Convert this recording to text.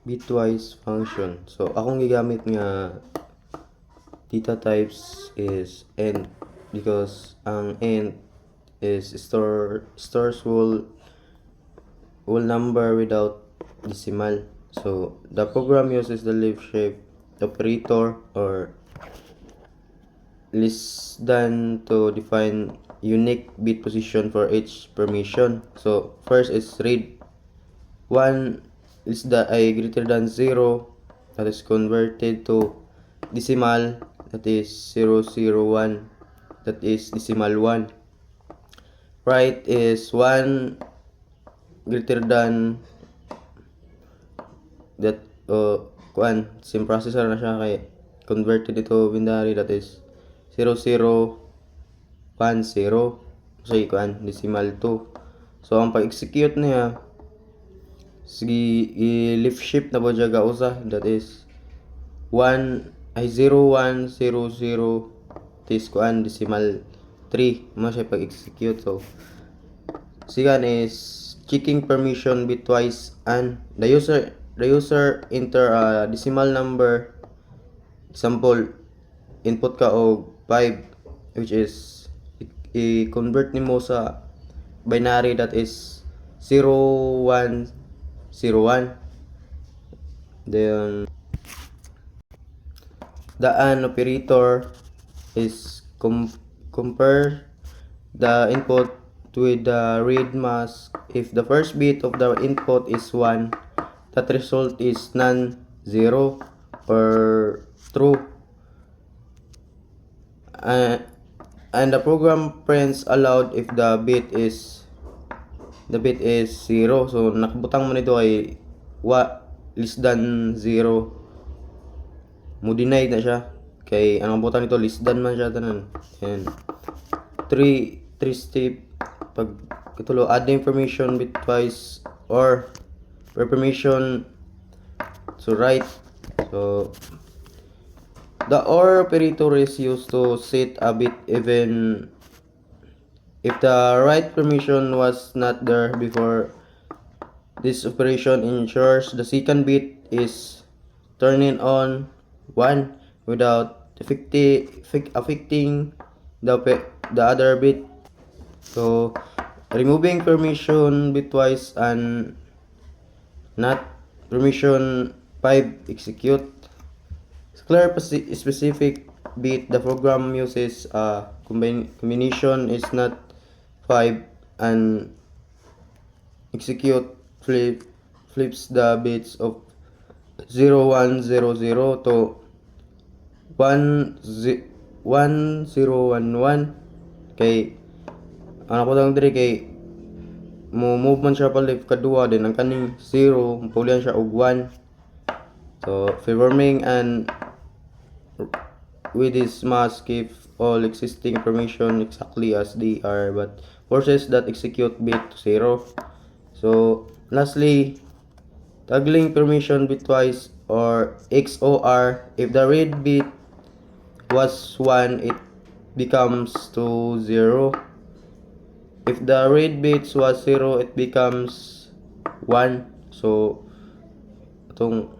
bitwise function. So akong gigamit nga data types is int because ang int is stores whole number without decimal. So the program uses the leaf shape operator or less than to define unique bit position for each permission. So first is read 1 is the I greater than 0, that is converted to decimal, that is 001, that is decimal 1. Write is 1 greater than that same processor na siya kay converted ito binary, that is 0010, so decimal 2. So ang pag-execute niya sige i-lift shift na po dyan gausa, that is 0100 tis decimal 3 mo siya pag-execute. So sigan is checking permission bitwise and the user enter a decimal number, example input ka og 5, which is i-convert nimo sa binary, that is 0101. Then the AND operator is compare the input with the read mask. If the first bit of the input is 1, that result is non-zero or true. And the program prints aloud if the bit is 0. So nakabutang mo nito ay less than 0. Mo deny na siya kay ang butang nito less than man siya tanan. And 3 step pag katulo add the information bitwise or per permission, so write. So the OR operator is used to set a bit even if the write permission was not there before. This operation ensures the second bit is turning on 1 without affecting the other bit. So removing permission bitwise and not permission 5 execute. Clear specific bit the program uses a combination is not 5 and execute flips the bits of 0100 to 1011 kay ang ako lang diri kay mo move man siya pa left kadua din ang kaning 0 pulian siya og 1. So performing and with this must keep all existing information exactly as they are but forces that execute bit to 0. So lastly, toggling permission bitwise or XOR. If the read bit was 1, it becomes to 0. If the read bit was 0, it becomes 1. So itong